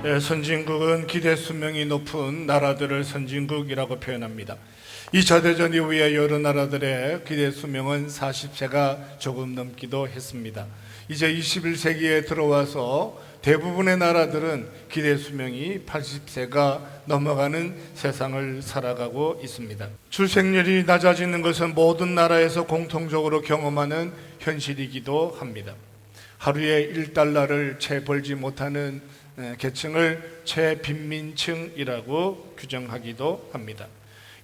선진국은 기대 수명이 높은 나라들을 선진국이라고 표현합니다. 2차 대전 이후에 여러 나라들의 기대 수명은 40세가 조금 넘기도 했습니다. 이제 21세기에 들어와서 대부분의 나라들은 기대 수명이 80세가 넘어가는 세상을 살아가고 있습니다. 출생률이 낮아지는 것은 모든 나라에서 공통적으로 경험하는 현실이기도 합니다. 하루에 1달러를 채 벌지 못하는 계층을 최빈민층이라고 규정하기도 합니다.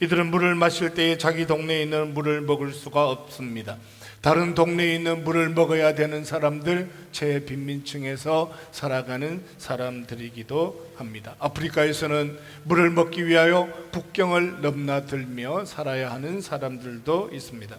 이들은 물을 마실 때에 자기 동네에 있는 물을 먹을 수가 없습니다. 다른 동네에 있는 물을 먹어야 되는 사람들, 최빈민층에서 살아가는 사람들이기도 합니다. 아프리카에서는 물을 먹기 위하여 국경을 넘나들며 살아야 하는 사람들도 있습니다.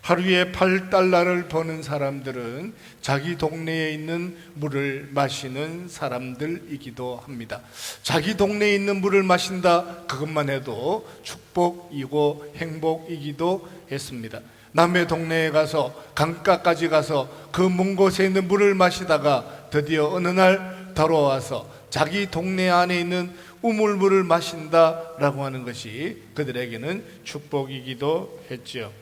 하루에 8달러를 버는 사람들은 자기 동네에 있는 물을 마시는 사람들이기도 합니다. 자기 동네에 있는 물을 마신다, 그것만 해도 축복이고 행복이기도 했습니다. 남의 동네에 가서 강가까지 가서 그 먼 곳에 있는 물을 마시다가 드디어 어느 날 돌아와서 자기 동네 안에 있는 우물물을 마신다라고 하는 것이 그들에게는 축복이기도 했지요.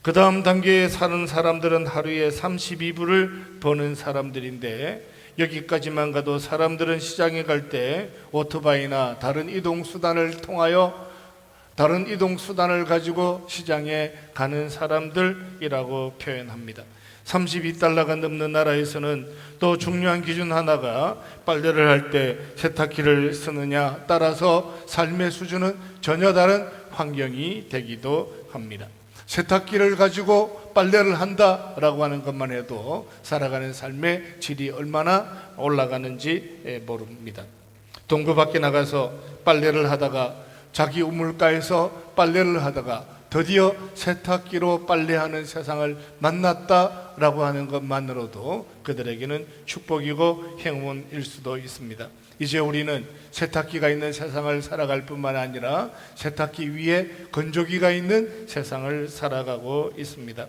그 다음 단계에 사는 사람들은 하루에 32불을 버는 사람들인데, 여기까지만 가도 사람들은 시장에 갈 때 오토바이나 다른 이동수단을 통하여 다른 이동수단을 가지고 시장에 가는 사람들이라고 표현합니다. 32달러가 넘는 나라에서는 또 중요한 기준 하나가 빨래를 할 때 세탁기를 쓰느냐 따라서 삶의 수준은 전혀 다른 환경이 되기도 합니다. 세탁기를 가지고 빨래를 한다라고 하는 것만 해도 살아가는 삶의 질이 얼마나 올라가는지 모릅니다. 동구 밖에 나가서 빨래를 하다가 자기 우물가에서 빨래를 하다가 드디어 세탁기로 빨래하는 세상을 만났다라고 하는 것만으로도 그들에게는 축복이고 행운일 수도 있습니다. 이제 우리는 세탁기가 있는 세상을 살아갈 뿐만 아니라 세탁기 위에 건조기가 있는 세상을 살아가고 있습니다.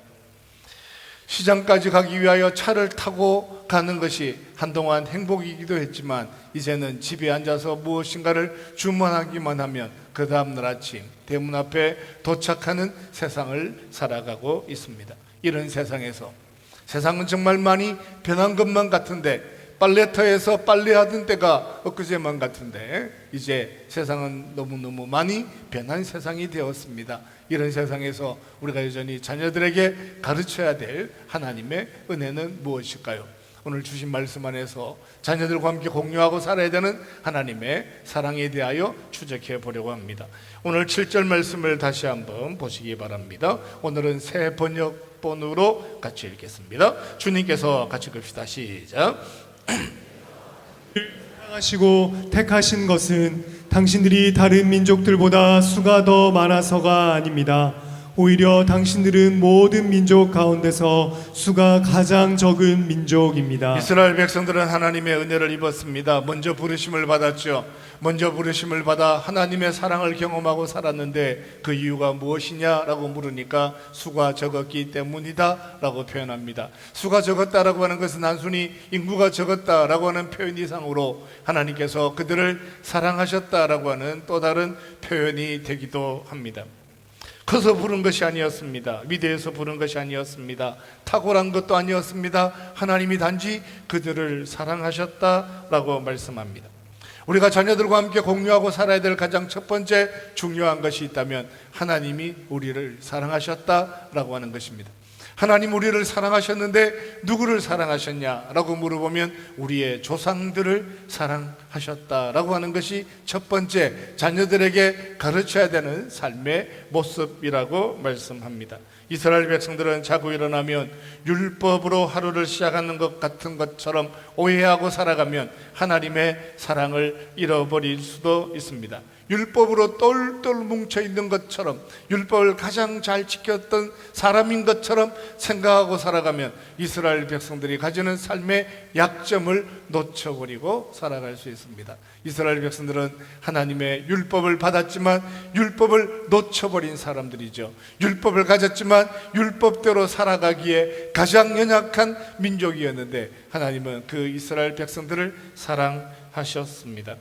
시장까지 가기 위하여 차를 타고 가는 것이 한동안 행복이기도 했지만, 이제는 집에 앉아서 무엇인가를 주문하기만 하면 그 다음날 아침 대문 앞에 도착하는 세상을 살아가고 있습니다. 이런 세상에서 세상은 정말 많이 변한 것만 같은데, 빨래터에서 빨래하던 때가 엊그제만 같은데 이제 세상은 너무너무 많이 변한 세상이 되었습니다. 이런 세상에서 우리가 여전히 자녀들에게 가르쳐야 될 하나님의 은혜는 무엇일까요? 오늘 주신 말씀 안에서 자녀들과 함께 공유하고 살아야 되는 하나님의 사랑에 대하여 추적해 보려고 합니다. 오늘 7절 말씀을 다시 한번 보시기 바랍니다. 오늘은 새 번역본으로 같이 읽겠습니다. 주님께서 같이 읽읍시다. 시작. 사랑하시고 택하신 것은 당신들이 다른 민족들보다 수가 더 많아서가 아닙니다. 오히려 당신들은 모든 민족 가운데서 수가 가장 적은 민족입니다. 이스라엘 백성들은 하나님의 은혜를 입었습니다. 먼저 부르심을 받았죠. 먼저 부르심을 받아 하나님의 사랑을 경험하고 살았는데 그 이유가 무엇이냐라고 물으니까 수가 적었기 때문이다 라고 표현합니다. 수가 적었다라고 하는 것은 단순히 인구가 적었다라고 하는 표현 이상으로 하나님께서 그들을 사랑하셨다라고 하는 또 다른 표현이 되기도 합니다. 커서 부른 것이 아니었습니다. 위대해서 부른 것이 아니었습니다. 탁월한 것도 아니었습니다. 하나님이 단지 그들을 사랑하셨다라고 말씀합니다. 우리가 자녀들과 함께 공유하고 살아야 될 가장 첫 번째 중요한 것이 있다면 하나님이 우리를 사랑하셨다라고 하는 것입니다. 하나님 우리를 사랑하셨는데 누구를 사랑하셨냐라고 물어보면 우리의 조상들을 사랑하셨다라고 하는 것이 첫 번째 자녀들에게 가르쳐야 되는 삶의 모습이라고 말씀합니다. 이스라엘 백성들은 자고 일어나면 율법으로 하루를 시작하는 것 같은 것처럼 오해하고 살아가면 하나님의 사랑을 잃어버릴 수도 있습니다. 율법으로 똘똘 뭉쳐 있는 것처럼, 율법을 가장 잘 지켰던 사람인 것처럼 생각하고 살아가면 이스라엘 백성들이 가지는 삶의 약점을 놓쳐버리고 살아갈 수 있습니다. 이스라엘 백성들은 하나님의 율법을 받았지만 율법을 놓쳐버린 사람들이죠. 율법을 가졌지만 율법대로 살아가기에 가장 연약한 민족이었는데 하나님은 그 이스라엘 백성들을 사랑하셨습니다.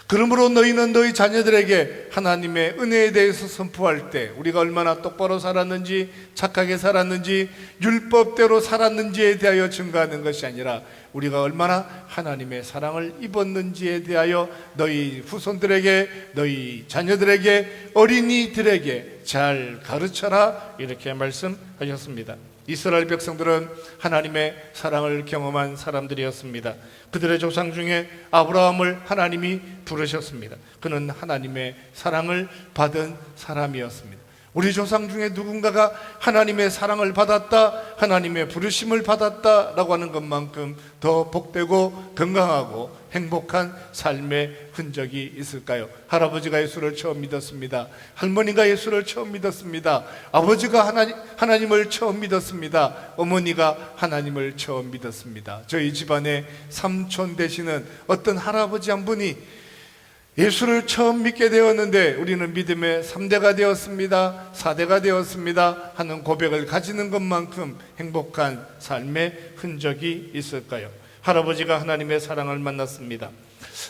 그러므로 너희는 너희 자녀들에게 하나님의 은혜에 대해서 선포할 때 우리가 얼마나 똑바로 살았는지, 착하게 살았는지, 율법대로 살았는지에 대하여 증거하는 것이 아니라 우리가 얼마나 하나님의 사랑을 입었는지에 대하여 너희 후손들에게, 너희 자녀들에게, 어린이들에게 잘 가르쳐라, 이렇게 말씀하셨습니다. 이스라엘 백성들은 하나님의 사랑을 경험한 사람들이었습니다. 그들의 조상 중에 아브라함을 하나님이 부르셨습니다. 그는 하나님의 사랑을 받은 사람이었습니다. 우리 조상 중에 누군가가 하나님의 사랑을 받았다, 하나님의 부르심을 받았다라고 하는 것만큼 더 복되고 건강하고 행복한 삶의 흔적이 있을까요? 할아버지가 예수를 처음 믿었습니다. 할머니가 예수를 처음 믿었습니다. 아버지가 하나님을 처음 믿었습니다. 어머니가 하나님을 처음 믿었습니다. 저희 집안에 삼촌 되시는 어떤 할아버지 한 분이 예수를 처음 믿게 되었는데 우리는 믿음의 3대가 되었습니다, 4대가 되었습니다 하는 고백을 가지는 것만큼 행복한 삶의 흔적이 있을까요? 할아버지가 하나님의 사랑을 만났습니다.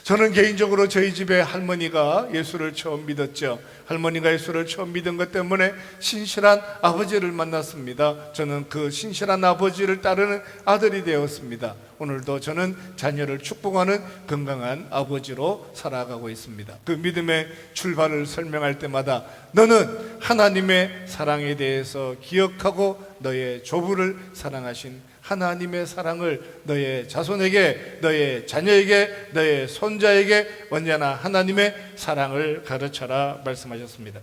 저는 개인적으로 저희 집에 할머니가 예수를 처음 믿었죠. 할머니가 예수를 처음 믿은 것 때문에 신실한 아버지를 만났습니다. 저는 그 신실한 아버지를 따르는 아들이 되었습니다. 오늘도 저는 자녀를 축복하는 건강한 아버지로 살아가고 있습니다. 그 믿음의 출발을 설명할 때마다 너는 하나님의 사랑에 대해서 기억하고 너의 조부를 사랑하신 하나님의 사랑을 너의 자손에게, 너의 자녀에게, 너의 손자에게 언제나 하나님의 사랑을 가르쳐라 말씀하셨습니다.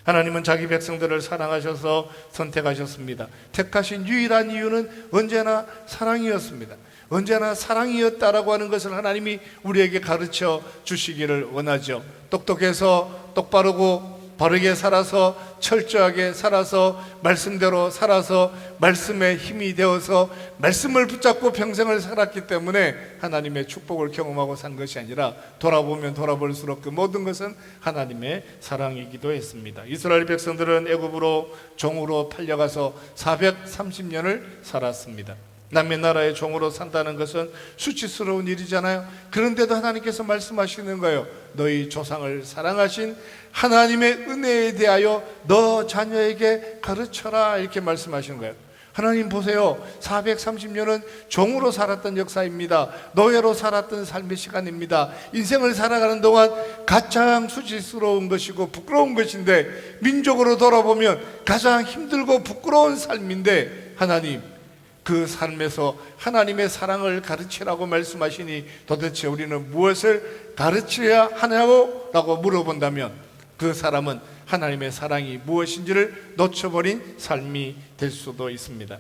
하나님은 자기 백성들을 사랑하셔서 선택하셨습니다. 택하신 유일한 이유는 언제나 사랑이었습니다. 언제나 사랑이었다라고 하는 것을 하나님이 우리에게 가르쳐 주시기를 원하죠. 똑똑해서 똑바르고 바르게 살아서 철저하게 살아서 말씀대로 살아서 말씀의 힘이 되어서 말씀을 붙잡고 평생을 살았기 때문에 하나님의 축복을 경험하고 산 것이 아니라 돌아보면 돌아볼수록 그 모든 것은 하나님의 사랑이기도 했습니다. 이스라엘 백성들은 애굽으로 종으로 팔려가서 430년을 살았습니다. 남의 나라의 종으로 산다는 것은 수치스러운 일이잖아요. 그런데도 하나님께서 말씀하시는 거예요. 너희 조상을 사랑하신 하나님의 은혜에 대하여 너 자녀에게 가르쳐라, 이렇게 말씀하시는 거예요. 하나님 보세요. 430년은 종으로 살았던 역사입니다. 노예로 살았던 삶의 시간입니다. 인생을 살아가는 동안 가장 수치스러운 것이고 부끄러운 것인데, 민족으로 돌아보면 가장 힘들고 부끄러운 삶인데 하나님 그 삶에서 하나님의 사랑을 가르치라고 말씀하시니 도대체 우리는 무엇을 가르쳐야 하냐고 라고 물어본다면 그 사람은 하나님의 사랑이 무엇인지를 놓쳐버린 삶이 될 수도 있습니다.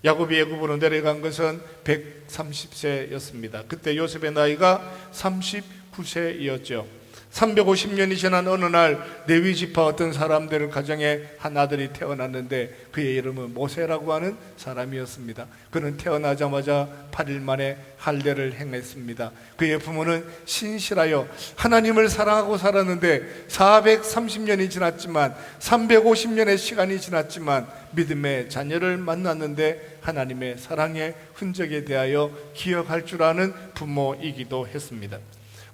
야곱이 애굽으로 내려간 것은 130세였습니다. 그때 요셉의 나이가 39세였죠. 350년이 지난 어느 날 레위 지파 어떤 사람들 가정에 한 아들이 태어났는데 그의 이름은 모세라고 하는 사람이었습니다. 그는 태어나자마자 8일 만에 할례를 행했습니다. 그의 부모는 신실하여 하나님을 사랑하고 살았는데 430년이 지났지만 350년의 시간이 지났지만 믿음의 자녀를 만났는데 하나님의 사랑의 흔적에 대하여 기억할 줄 아는 부모이기도 했습니다.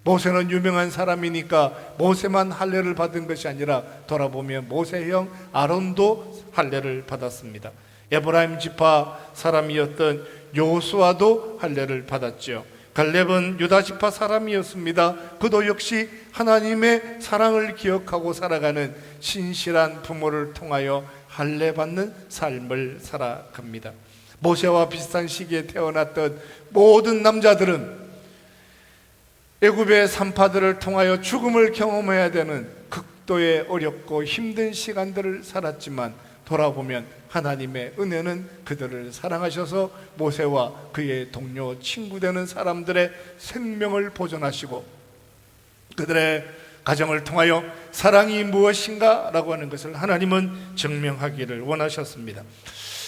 모세는 유명한 사람이니까 모세만 할례를 받은 것이 아니라 돌아보면 모세의 형 아론도 할례를 받았습니다. 에브라임 지파 사람이었던 여호수아도 할례를 받았죠. 갈렙은 유다 지파 사람이었습니다. 그도 역시 하나님의 사랑을 기억하고 살아가는 신실한 부모를 통하여 할례 받는 삶을 살아갑니다. 모세와 비슷한 시기에 태어났던 모든 남자들은 애굽의 산파들을 통하여 죽음을 경험해야 되는 극도의 어렵고 힘든 시간들을 살았지만 돌아보면 하나님의 은혜는 그들을 사랑하셔서 모세와 그의 동료 친구 되는 사람들의 생명을 보존하시고 그들의 가정을 통하여 사랑이 무엇인가 라고 하는 것을 하나님은 증명하기를 원하셨습니다.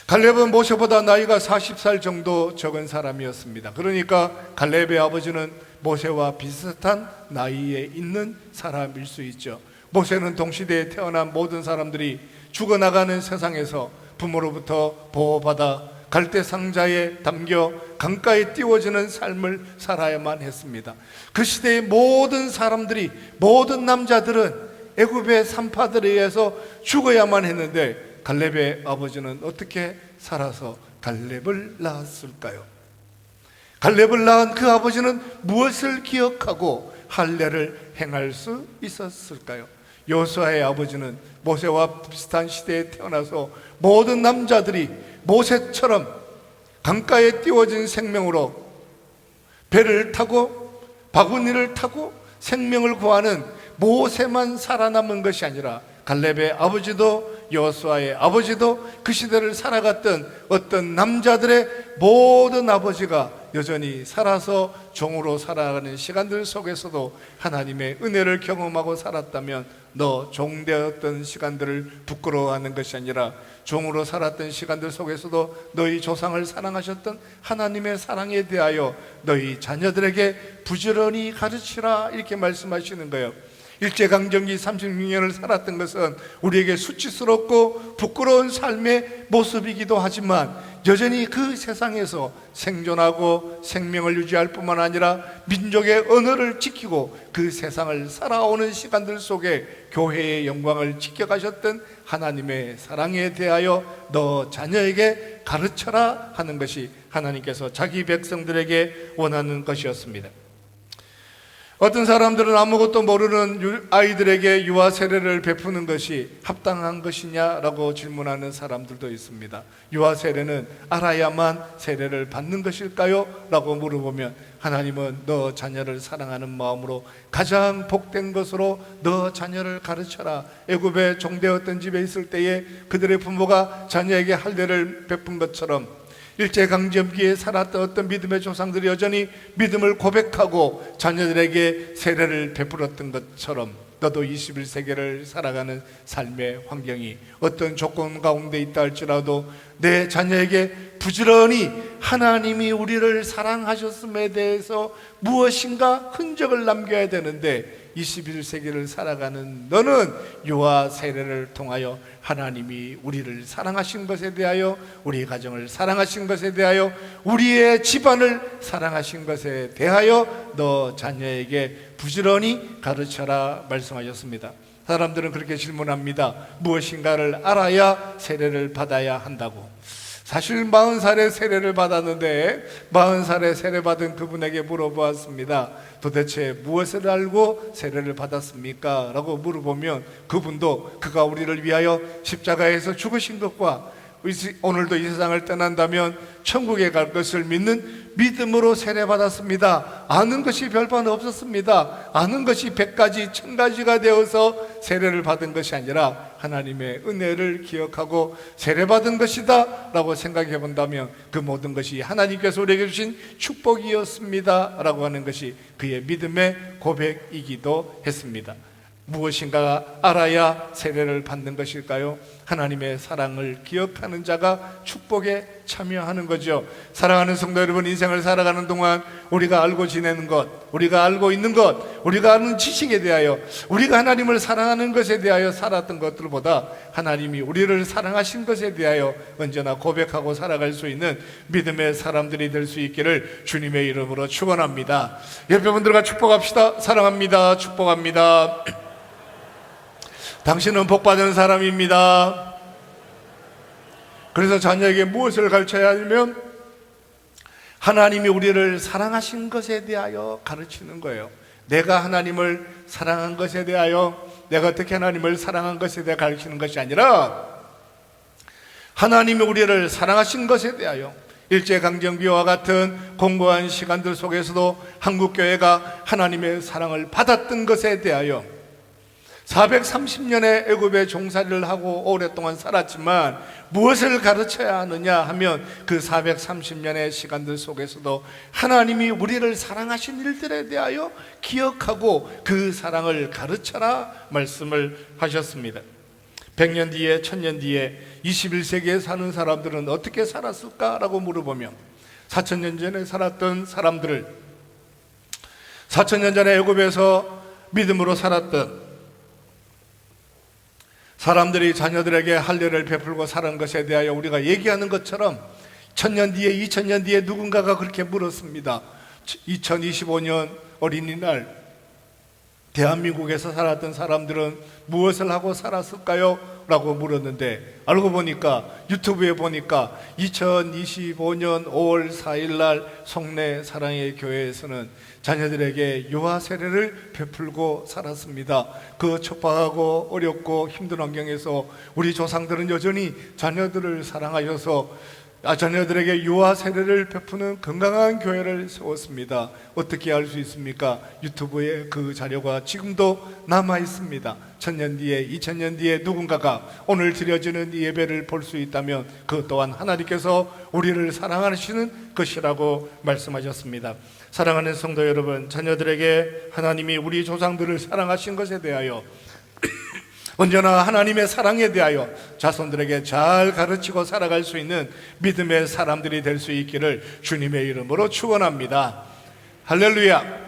갈렙은 모세보다 나이가 40살 정도 적은 사람이었습니다. 그러니까 갈렙의 아버지는 모세와 비슷한 나이에 있는 사람일 수 있죠. 모세는 동시대에 태어난 모든 사람들이 죽어나가는 세상에서 부모로부터 보호받아 갈대 상자에 담겨 강가에 띄워지는 삶을 살아야만 했습니다. 그 시대의 모든 사람들이, 모든 남자들은 애굽의 산파들에 의해서 죽어야만 했는데 갈렙의 아버지는 어떻게 살아서 갈렙을 낳았을까요? 갈렙을 낳은 그 아버지는 무엇을 기억하고 할례를 행할 수 있었을까요? 여호수아의 아버지는 모세와 비슷한 시대에 태어나서 모든 남자들이 모세처럼 강가에 띄워진 생명으로 배를 타고 바구니를 타고 생명을 구하는 모세만 살아남은 것이 아니라 갈렙의 아버지도 여호수아의 아버지도 그 시대를 살아갔던 어떤 남자들의 모든 아버지가 여전히 살아서 종으로 살아가는 시간들 속에서도 하나님의 은혜를 경험하고 살았다면 너 종되었던 시간들을 부끄러워하는 것이 아니라 종으로 살았던 시간들 속에서도 너희 조상을 사랑하셨던 하나님의 사랑에 대하여 너희 자녀들에게 부지런히 가르치라, 이렇게 말씀하시는 거예요. 일제강점기 36년을 살았던 것은 우리에게 수치스럽고 부끄러운 삶의 모습이기도 하지만 여전히 그 세상에서 생존하고 생명을 유지할 뿐만 아니라 민족의 언어를 지키고 그 세상을 살아오는 시간들 속에 교회의 영광을 지켜가셨던 하나님의 사랑에 대하여 너 자녀에게 가르쳐라 하는 것이 하나님께서 자기 백성들에게 원하는 것이었습니다. 어떤 사람들은 아무것도 모르는 아이들에게 유아 세례를 베푸는 것이 합당한 것이냐라고 질문하는 사람들도 있습니다. 유아 세례는 알아야만 세례를 받는 것일까요? 라고 물어보면 하나님은 너 자녀를 사랑하는 마음으로 가장 복된 것으로 너 자녀를 가르쳐라. 애굽에 종되었던 집에 있을 때에 그들의 부모가 자녀에게 할례를 베푼 것처럼 일제강점기에 살았던 어떤 믿음의 조상들이 여전히 믿음을 고백하고 자녀들에게 세례를 베풀었던 것처럼 너도 21세기를 살아가는 삶의 환경이 어떤 조건 가운데 있다 할지라도 내 자녀에게 부지런히 하나님이 우리를 사랑하셨음에 대해서 무엇인가 흔적을 남겨야 되는데 21세기를 살아가는 너는 유아 세례를 통하여 하나님이 우리를 사랑하신 것에 대하여, 우리 가정을 사랑하신 것에 대하여, 우리의 집안을 사랑하신 것에 대하여 너 자녀에게 부지런히 가르쳐라 말씀하셨습니다. 사람들은 그렇게 질문합니다. 무엇인가를 알아야 세례를 받아야 한다고. 사실 40살에 세례를 받았는데 40살에 세례받은 그분에게 물어보았습니다. 도대체 무엇을 알고 세례를 받았습니까? 라고 물어보면 그분도 그가 우리를 위하여 십자가에서 죽으신 것과 오늘도 이 세상을 떠난다면 천국에 갈 것을 믿는 믿음으로 세례받았습니다. 아는 것이 별반 없었습니다. 아는 것이 100가지 1000가지가 되어서 세례를 받은 것이 아니라 하나님의 은혜를 기억하고 세례받은 것이다 라고 생각해 본다면 그 모든 것이 하나님께서 우리에게 주신 축복이었습니다 라고 하는 것이 그의 믿음의 고백이기도 했습니다. 무엇인가 알아야 세례를 받는 것일까요? 하나님의 사랑을 기억하는 자가 축복에 참여하는 거죠. 사랑하는 성도 여러분, 인생을 살아가는 동안 우리가 알고 지내는 것, 우리가 알고 있는 것, 우리가 아는 지식에 대하여, 우리가 하나님을 사랑하는 것에 대하여 살았던 것들보다 하나님이 우리를 사랑하신 것에 대하여 언제나 고백하고 살아갈 수 있는 믿음의 사람들이 될 수 있기를 주님의 이름으로 축원합니다. 옆에 분들과 축복합시다. 사랑합니다. 축복합니다. 당신은 복받은 사람입니다. 그래서 자녀에게 무엇을 가르쳐야 하냐면 하나님이 우리를 사랑하신 것에 대하여 가르치는 거예요. 내가 하나님을 사랑한 것에 대하여, 내가 어떻게 하나님을 사랑한 것에 대해 가르치는 것이 아니라 하나님이 우리를 사랑하신 것에 대하여, 일제강점기와 같은 공고한 시간들 속에서도 한국교회가 하나님의 사랑을 받았던 것에 대하여, 430년의 애굽의 종살이를 하고 오랫동안 살았지만 무엇을 가르쳐야 하느냐 하면 그 430년의 시간들 속에서도 하나님이 우리를 사랑하신 일들에 대하여 기억하고 그 사랑을 가르쳐라 말씀을 하셨습니다. 100년 뒤에 1000년 뒤에 21세기에 사는 사람들은 어떻게 살았을까라고 물어보면 4000년 전에 살았던 사람들을 4000년 전에 애굽에서 믿음으로 살았던 사람들이 자녀들에게 할례를 베풀고 사는 것에 대하여 우리가 얘기하는 것처럼 1000년 뒤에 2000년 뒤에 누군가가 그렇게 물었습니다. 2025년 어린이날 대한민국에서 살았던 사람들은 무엇을 하고 살았을까요? 라고 물었는데 알고 보니까 유튜브에 보니까 2025년 5월 4일 날 송내 사랑의 교회에서는 자녀들에게 유아 세례를 베풀고 살았습니다. 그 척박하고 어렵고 힘든 환경에서 우리 조상들은 여전히 자녀들을 사랑하셔서 자녀들에게 유아 세례를 베푸는 건강한 교회를 세웠습니다. 어떻게 알 수 있습니까? 유튜브에 그 자료가 지금도 남아 있습니다. 1000년 뒤에 2000년 뒤에 누군가가 오늘 드려지는 이 예배를 볼 수 있다면 그 또한 하나님께서 우리를 사랑하시는 것이라고 말씀하셨습니다. 사랑하는 성도 여러분, 자녀들에게 하나님이 우리 조상들을 사랑하신 것에 대하여 언제나 하나님의 사랑에 대하여 자손들에게 잘 가르치고 살아갈 수 있는 믿음의 사람들이 될 수 있기를 주님의 이름으로 축원합니다. 할렐루야.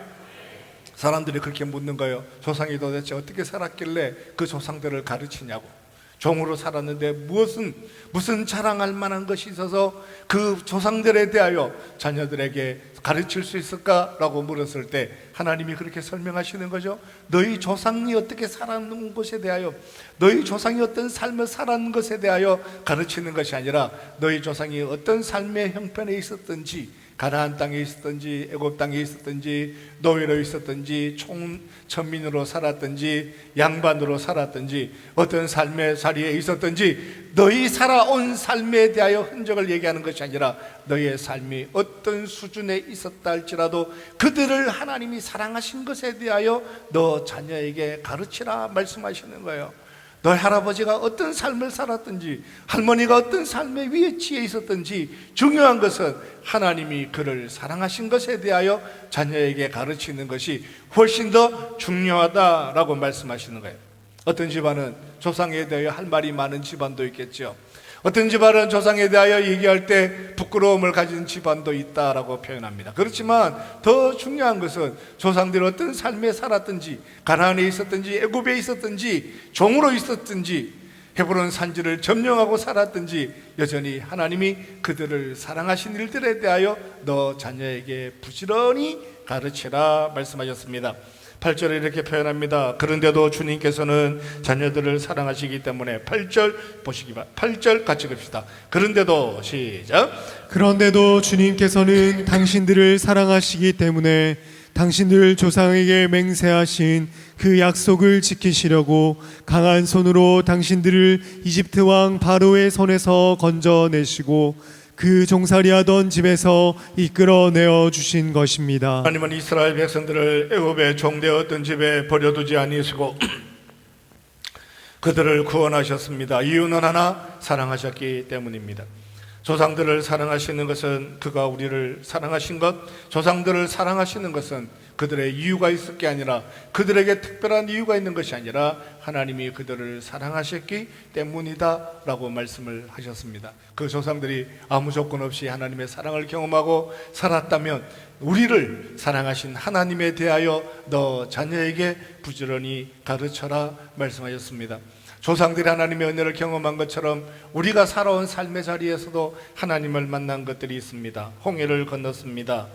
사람들이 그렇게 묻는 거예요. 조상이 도대체 어떻게 살았길래 그 조상들을 가르치냐고. 종으로 살았는데 무슨 자랑할 만한 것이 있어서 그 조상들에 대하여 자녀들에게 가르칠 수 있을까라고 물었을 때 하나님이 그렇게 설명하시는 거죠. 너희 조상이 어떻게 살았는 것에 대하여, 너희 조상이 어떤 삶을 살았는 것에 대하여 가르치는 것이 아니라 너희 조상이 어떤 삶의 형편에 있었든지, 가나안 땅에 있었든지 애굽 땅에 있었든지 노예로 있었든지 천민으로 살았든지 양반으로 살았든지 어떤 삶의 자리에 있었든지 너희 살아온 삶에 대하여 흔적을 얘기하는 것이 아니라 너희의 삶이 어떤 수준에 있었다 할지라도 그들을 하나님이 사랑하신 것에 대하여 너 자녀에게 가르치라 말씀하시는 거예요. 너희 할아버지가 어떤 삶을 살았든지 할머니가 어떤 삶의 위치에 있었든지 중요한 것은 하나님이 그를 사랑하신 것에 대하여 자녀에게 가르치는 것이 훨씬 더 중요하다라고 말씀하시는 거예요. 어떤 집안은 조상에 대하여 할 말이 많은 집안도 있겠죠. 어떤 집안은 조상에 대하여 얘기할 때 부끄러움을 가진 집안도 있다라고 표현합니다. 그렇지만 더 중요한 것은 조상들이 어떤 삶에 살았든지 가나안에 있었든지 애굽에 있었든지 종으로 있었든지 헤브론 산지를 점령하고 살았든지 여전히 하나님이 그들을 사랑하신 일들에 대하여 너 자녀에게 부지런히 가르치라 말씀하셨습니다. 8절에 이렇게 표현합니다. 그런데도 주님께서는 자녀들을 사랑하시기 때문에 8절 보시기 바랍니다. 8절 같이 봅시다. 그런데도 시작. 그런데도 주님께서는 당신들을 사랑하시기 때문에 당신들 조상에게 맹세하신 그 약속을 지키시려고 강한 손으로 당신들을 이집트 왕 바로의 손에서 건져내시고 그 종살이하던 집에서 이끌어내어 주신 것입니다. 하나님은 이스라엘 백성들을 애굽의 종되었던 집에 버려두지 아니하시고 그들을 구원하셨습니다. 이유는 하나, 사랑하셨기 때문입니다. 조상들을 사랑하시는 것은 그가 우리를 사랑하신 것, 조상들을 사랑하시는 것은 그들의 이유가 있을 게 아니라 그들에게 특별한 이유가 있는 것이 아니라 하나님이 그들을 사랑하셨기 때문이다 라고 말씀을 하셨습니다. 그 조상들이 아무 조건 없이 하나님의 사랑을 경험하고 살았다면 우리를 사랑하신 하나님에 대하여 너 자녀에게 부지런히 가르쳐라 말씀하셨습니다. 조상들이 하나님의 은혜를 경험한 것처럼 우리가 살아온 삶의 자리에서도 하나님을 만난 것들이 있습니다. 홍해를 건넜습니다.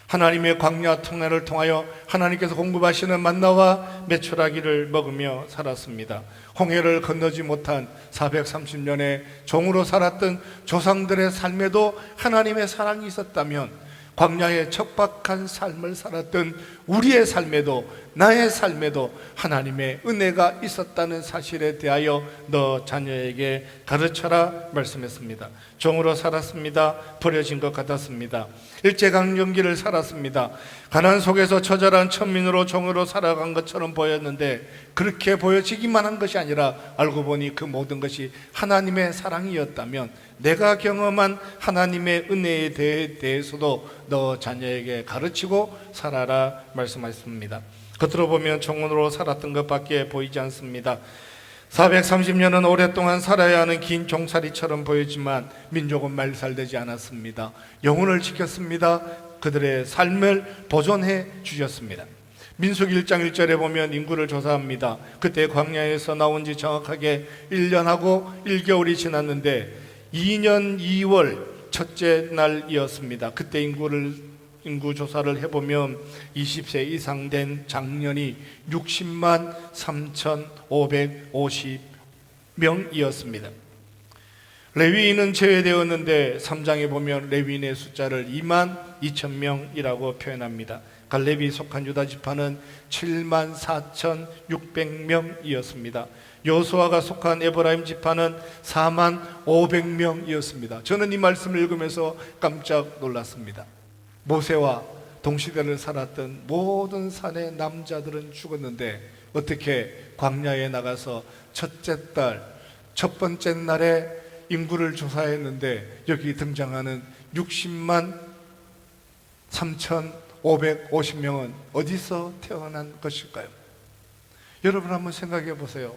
하나님의 광야 통해를 통하여 하나님께서 공급하시는 만나와 메추라기를 먹으며 살았습니다. 홍해를 건너지 못한 430년의 종으로 살았던 조상들의 삶에도 하나님의 사랑이 있었다면 광야의 척박한 삶을 살았던 우리의 삶에도, 나의 삶에도 하나님의 은혜가 있었다는 사실에 대하여 너 자녀에게 가르쳐라 말씀했습니다. 종으로 살았습니다. 버려진 것 같았습니다. 일제강점기를 살았습니다. 가난 속에서 처절한 천민으로 종으로 살아간 것처럼 보였는데, 그렇게 보여지기만 한 것이 아니라 알고 보니 그 모든 것이 하나님의 사랑이었다면, 내가 경험한 하나님의 은혜에 대해서도 너 자녀에게 가르치고 살아라 말씀하셨습니다. 겉으로 보면 종으로 살았던 것밖에 보이지 않습니다. 430년은 오랫동안 살아야 하는 긴 종살이처럼 보이지만 민족은 말살되지 않았습니다. 영혼을 지켰습니다. 그들의 삶을 보존해 주셨습니다. 민수기 1장 1절에 보면 인구를 조사합니다. 그때 광야에서 나온 지 정확하게 1년하고 1개월이 지났는데 2년 2월 첫째 날이었습니다. 그때 인구 조사를 해보면 20세 이상 된 장년이 60만 3,550명이었습니다. 레위인은 제외되었는데 3장에 보면 레위인의 숫자를 2만 2천명이라고 표현합니다. 갈렙이 속한 유다 지파는 7만 4,600명이었습니다. 여호수아가 속한 에브라임 지파는 4만 500명이었습니다. 저는 이 말씀을 읽으면서 깜짝 놀랐습니다. 모세와 동시대를 살았던 모든 산의 남자들은 죽었는데 어떻게 광야에 나가서 첫째 달 첫 번째 날에 인구를 조사했는데 여기 등장하는 60만 3,550명은 어디서 태어난 것일까요? 여러분 한번 생각해 보세요.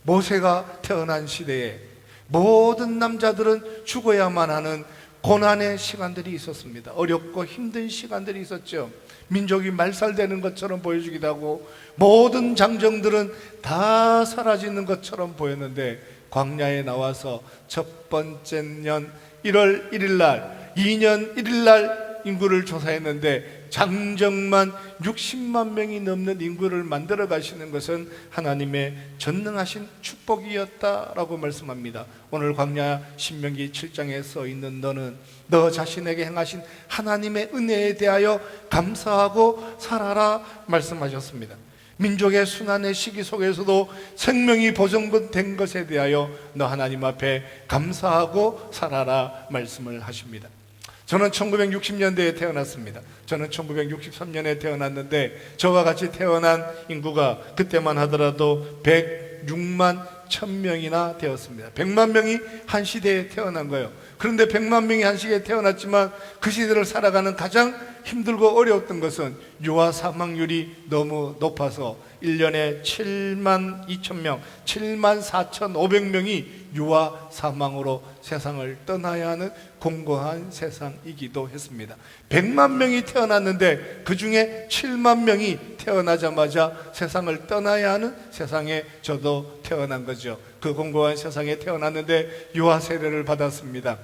모세가 태어난 시대에 모든 남자들은 죽어야만 하는 고난의 시간들이 있었습니다. 어렵고 힘든 시간들이 있었죠. 민족이 말살되는 것처럼 보여주기도 하고 모든 장정들은 다 사라지는 것처럼 보였는데, 광야에 나와서 첫 번째 년 1월 1일 날 2년 1일 날 인구를 조사했는데 장정만 60만 명이 넘는 인구를 만들어 가시는 것은 하나님의 전능하신 축복이었다라고 말씀합니다. 오늘 광야 신명기 7장에 써 있는 너는 너 자신에게 행하신 하나님의 은혜에 대하여 감사하고 살아라 말씀하셨습니다. 민족의 순환의 시기 속에서도 생명이 보존된 것에 대하여 너 하나님 앞에 감사하고 살아라 말씀을 하십니다. 저는 1960년대에 태어났습니다. 저는 1963년에 태어났는데 저와 같이 태어난 인구가 그때만 하더라도 106만 1000명이나 되었습니다. 100만 명이 한 시대에 태어난 거예요. 그런데 100만 명이 한 시대에 태어났지만 그 시대를 살아가는 가장 힘들고 어려웠던 것은 유아 사망률이 너무 높아서 1년에 7만 2천명, 7만 4,500명이 유아 사망으로 세상을 떠나야 하는 공고한 세상이기도 했습니다. 100만 명이 태어났는데 그 중에 7만 명이 태어나자마자 세상을 떠나야 하는 세상에 저도 태어난 거죠. 그 공고한 세상에 태어났는데 유아 세례를 받았습니다.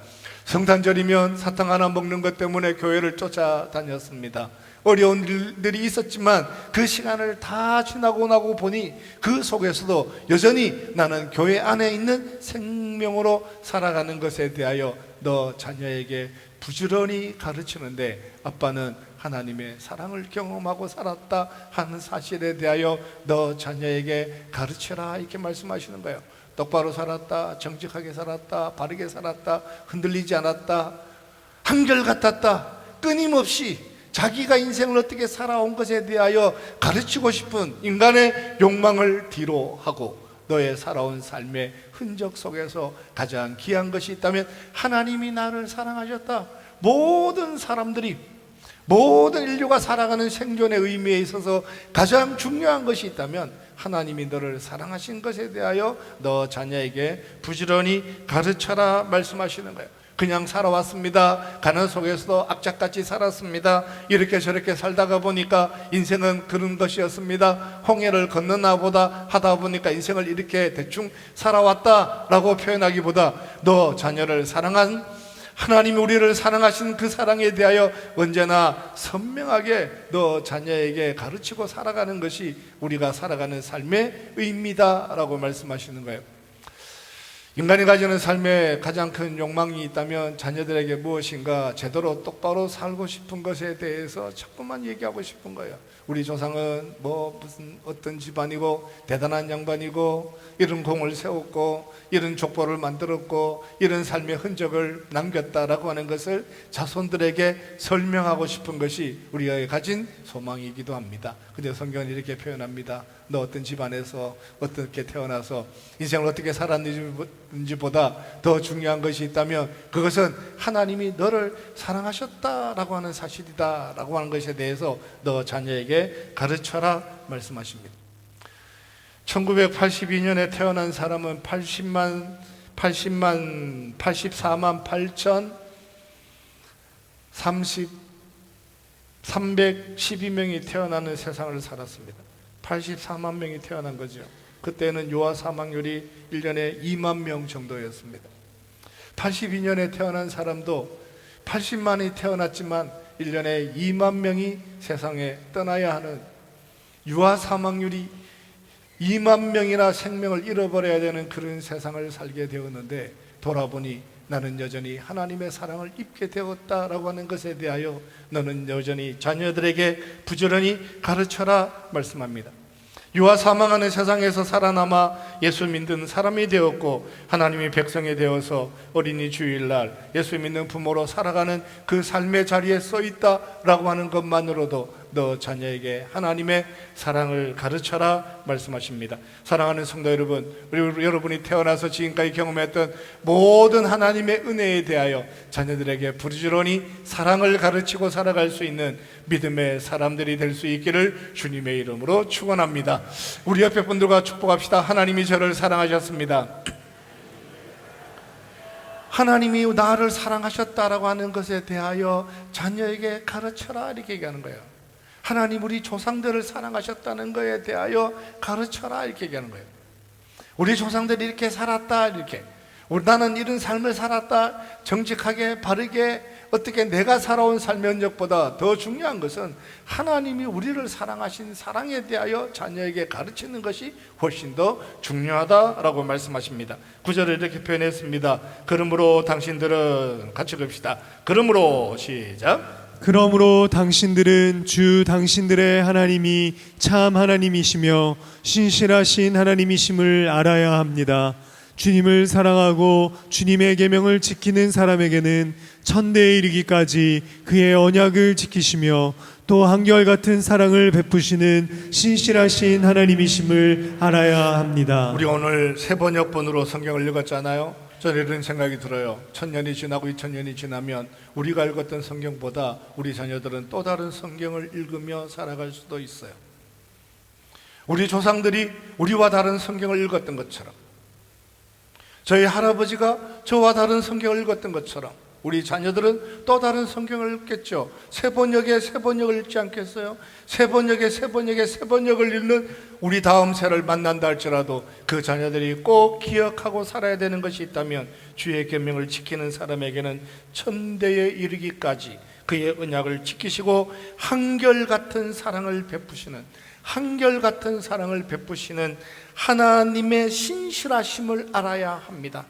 성탄절이면 사탕 하나 먹는 것 때문에 교회를 쫓아다녔습니다. 어려운 일들이 있었지만 그 시간을 다 지나고 나고 보니 그 속에서도 여전히 나는 교회 안에 있는 생명으로 살아가는 것에 대하여 너 자녀에게 부지런히 가르치는데, 아빠는 하나님의 사랑을 경험하고 살았다 하는 사실에 대하여 너 자녀에게 가르쳐라 이렇게 말씀하시는 거예요. 똑바로 살았다, 정직하게 살았다, 바르게 살았다, 흔들리지 않았다, 한결같았다, 끊임없이 자기가 인생을 어떻게 살아온 것에 대하여 가르치고 싶은 인간의 욕망을 뒤로 하고 너의 살아온 삶의 흔적 속에서 가장 귀한 것이 있다면 하나님이 나를 사랑하셨다. 모든 사람들이, 모든 인류가 살아가는 생존의 의미에 있어서 가장 중요한 것이 있다면 하나님이 너를 사랑하신 것에 대하여 너 자녀에게 부지런히 가르쳐라 말씀하시는 거예요. 그냥 살아왔습니다. 가난 속에서도 악착같이 살았습니다. 이렇게 저렇게 살다가 보니까 인생은 그런 것이었습니다. 홍해를 건너나보다 하다 보니까 인생을 이렇게 대충 살아왔다라고 표현하기보다 너 자녀를 사랑한 하나님이 우리를 사랑하신 그 사랑에 대하여 언제나 선명하게 너 자녀에게 가르치고 살아가는 것이 우리가 살아가는 삶의 의미다라고 말씀하시는 거예요. 인간이 가지는 삶에 가장 큰 욕망이 있다면 자녀들에게 무엇인가 제대로 똑바로 살고 싶은 것에 대해서 자꾸만 얘기하고 싶은 거예요. 우리 조상은 무슨 어떤 집안이고 대단한 양반이고 이런 공을 세웠고 이런 족보를 만들었고 이런 삶의 흔적을 남겼다라고 하는 것을 자손들에게 설명하고 싶은 것이 우리가 가진 소망이기도 합니다. 근데 성경은 이렇게 표현합니다. 너 어떤 집안에서 어떻게 태어나서 인생을 어떻게 살았는지보다 더 중요한 것이 있다면 그것은 하나님이 너를 사랑하셨다라고 하는 사실이다라고 하는 것에 대해서 너 자녀에게 가르쳐라 말씀하십니다. 1982년에 태어난 사람은 84만 8천 312명이 태어나는 세상을 살았습니다. 84만 명이 태어난 거죠. 그때는 유아 사망률이 1년에 2만 명 정도였습니다. 82년에 태어난 사람도 80만이 태어났지만 1년에 2만 명이 세상에 떠나야 하는 유아 사망률이 2만 명이나 생명을 잃어버려야 되는 그런 세상을 살게 되었는데 돌아보니 나는 여전히 하나님의 사랑을 입게 되었다라고 하는 것에 대하여 너는 여전히 자녀들에게 부지런히 가르쳐라 말씀합니다. 유아 사망하는 세상에서 살아남아 예수 믿는 사람이 되었고 하나님의 백성이 되어서 어린이 주일날 예수 믿는 부모로 살아가는 그 삶의 자리에 써 있다라고 하는 것만으로도 너 자녀에게 하나님의 사랑을 가르쳐라 말씀하십니다. 사랑하는 성도 여러분, 여러분이 태어나서 지금까지 경험했던 모든 하나님의 은혜에 대하여 자녀들에게 부지런히 사랑을 가르치고 살아갈 수 있는 믿음의 사람들이 될 수 있기를 주님의 이름으로 축원합니다. 우리 옆에 분들과 축복합시다. 하나님이 저를 사랑하셨습니다. 하나님이 나를 사랑하셨다라고 하는 것에 대하여 자녀에게 가르쳐라 이렇게 얘기하는 거예요. 하나님 우리 조상들을 사랑하셨다는 것에 대하여 가르쳐라 이렇게 얘기하는 거예요. 우리 조상들이 이렇게 살았다 이렇게 나는 이런 삶을 살았다 정직하게 바르게 어떻게 내가 살아온 삶의 흔적보다 더 중요한 것은 하나님이 우리를 사랑하신 사랑에 대하여 자녀에게 가르치는 것이 훨씬 더 중요하다라고 말씀하십니다. 9절에 이렇게 표현했습니다. 그러므로 당신들은 같이 봅시다. 그러므로 시작. 그러므로 당신들은 주 당신들의 하나님이 참 하나님이시며 신실하신 하나님이심을 알아야 합니다. 주님을 사랑하고 주님의 계명을 지키는 사람에게는 천대에 이르기까지 그의 언약을 지키시며 또 한결같은 사랑을 베푸시는 신실하신 하나님이심을 알아야 합니다. 우리 오늘 새 번역본으로 성경을 읽었잖아요. 저는 이런 생각이 들어요. 1000년이 지나고 2000년이 지나면 우리가 읽었던 성경보다 우리 자녀들은 또 다른 성경을 읽으며 살아갈 수도 있어요. 우리 조상들이 우리와 다른 성경을 읽었던 것처럼, 저희 할아버지가 저와 다른 성경을 읽었던 것처럼 우리 자녀들은 또 다른 성경을 읽겠죠. 새 번역에 새 번역을 읽지 않겠어요? 새 번역에 새 번역에 새 번역을 읽는 우리 다음 세를 만난다 할지라도 그 자녀들이 꼭 기억하고 살아야 되는 것이 있다면 주의 계명을 지키는 사람에게는 천대에 이르기까지 그의 언약을 지키시고 한결같은 사랑을 베푸시는 하나님의 신실하심을 알아야 합니다.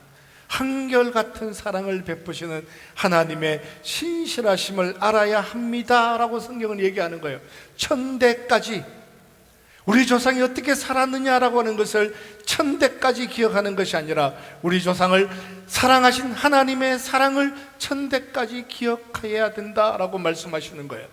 한결같은 사랑을 베푸시는 하나님의 신실하심을 알아야 합니다라고 성경은 얘기하는 거예요. 천대까지 우리 조상이 어떻게 살았느냐라고 하는 것을 천대까지 기억하는 것이 아니라 우리 조상을 사랑하신 하나님의 사랑을 천대까지 기억해야 된다라고 말씀하시는 거예요.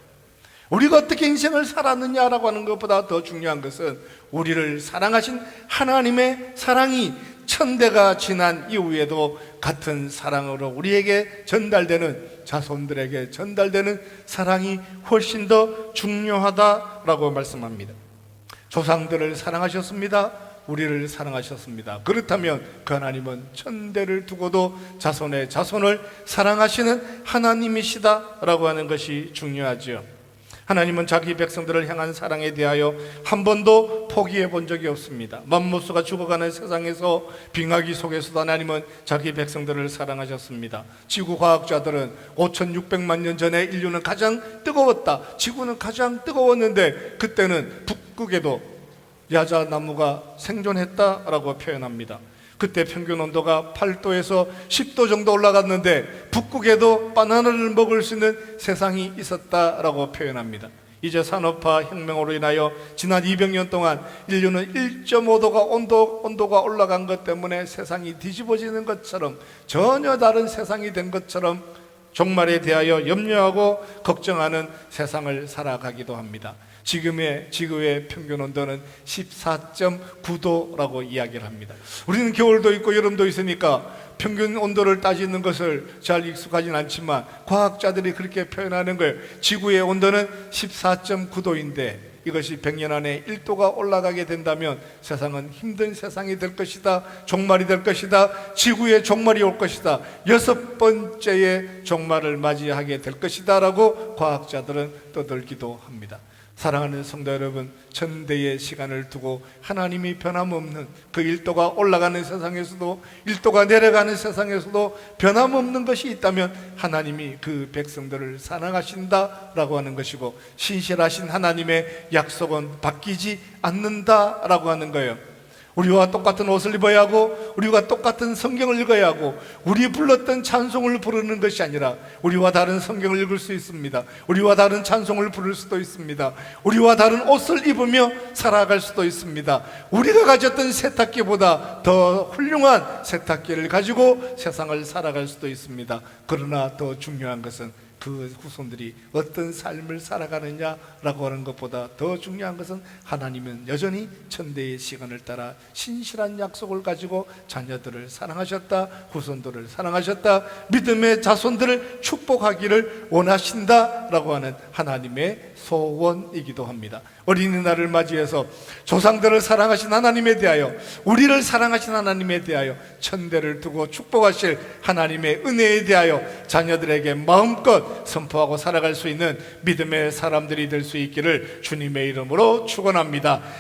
우리가 어떻게 인생을 살았느냐라고 하는 것보다 더 중요한 것은 우리를 사랑하신 하나님의 사랑이 천대가 지난 이후에도 같은 사랑으로 우리에게 전달되는, 자손들에게 전달되는 사랑이 훨씬 더 중요하다라고 말씀합니다. 조상들을 사랑하셨습니다. 우리를 사랑하셨습니다. 그렇다면 그 하나님은 천대를 두고도 자손의 자손을 사랑하시는 하나님이시다라고 하는 것이 중요하죠. 하나님은 자기 백성들을 향한 사랑에 대하여 한 번도 포기해 본 적이 없습니다. 만무수가 죽어가는 세상에서 빙하기 속에서도 하나님은 자기 백성들을 사랑하셨습니다. 지구과학자들은 5600만 년 전에 인류는 가장 뜨거웠다, 지구는 가장 뜨거웠는데 그때는 북극에도 야자나무가 생존했다라고 표현합니다. 그때 평균 온도가 8도에서 10도 정도 올라갔는데 북극에도 바나나를 먹을 수 있는 세상이 있었다라고 표현합니다. 이제 산업화 혁명으로 인하여 지난 200년 동안 인류는 1.5도가 온도가 올라간 것 때문에 세상이 뒤집어지는 것처럼, 전혀 다른 세상이 된 것처럼 종말에 대하여 염려하고 걱정하는 세상을 살아가기도 합니다. 지금의 지구의 평균 온도는 14.9도라고 이야기를 합니다. 우리는 겨울도 있고 여름도 있으니까 평균 온도를 따지는 것을 잘 익숙하진 않지만 과학자들이 그렇게 표현하는 거예요. 지구의 온도는 14.9도인데 이것이 100년 안에 1도가 올라가게 된다면 세상은 힘든 세상이 될 것이다. 종말이 될 것이다. 지구의 종말이 올 것이다. 6번째의 종말을 맞이하게 될 것이다 라고 과학자들은 떠들기도 합니다. 사랑하는 성도 여러분, 천대의 시간을 두고 하나님이 변함없는 그 1도가 올라가는 세상에서도 1도가 내려가는 세상에서도 변함없는 것이 있다면 하나님이 그 백성들을 사랑하신다라고 하는 것이고, 신실하신 하나님의 약속은 바뀌지 않는다라고 하는 거예요. 우리와 똑같은 옷을 입어야 하고 우리와 똑같은 성경을 읽어야 하고 우리 불렀던 찬송을 부르는 것이 아니라 우리와 다른 성경을 읽을 수 있습니다. 우리와 다른 찬송을 부를 수도 있습니다. 우리와 다른 옷을 입으며 살아갈 수도 있습니다. 우리가 가졌던 세탁기보다 더 훌륭한 세탁기를 가지고 세상을 살아갈 수도 있습니다. 그러나 더 중요한 것은 그 후손들이 어떤 삶을 살아가느냐라고 하는 것보다 더 중요한 것은 하나님은 여전히 천대의 시간을 따라 신실한 약속을 가지고 자녀들을 사랑하셨다, 후손들을 사랑하셨다, 믿음의 자손들을 축복하기를 원하신다라고 하는 하나님의 소원이기도 합니다. 어린이날을 맞이해서 조상들을 사랑하신 하나님에 대하여, 우리를 사랑하신 하나님에 대하여, 천대를 두고 축복하실 하나님의 은혜에 대하여 자녀들에게 마음껏 선포하고 살아갈 수 있는 믿음의 사람들이 될 수 있기를 주님의 이름으로 축원합니다.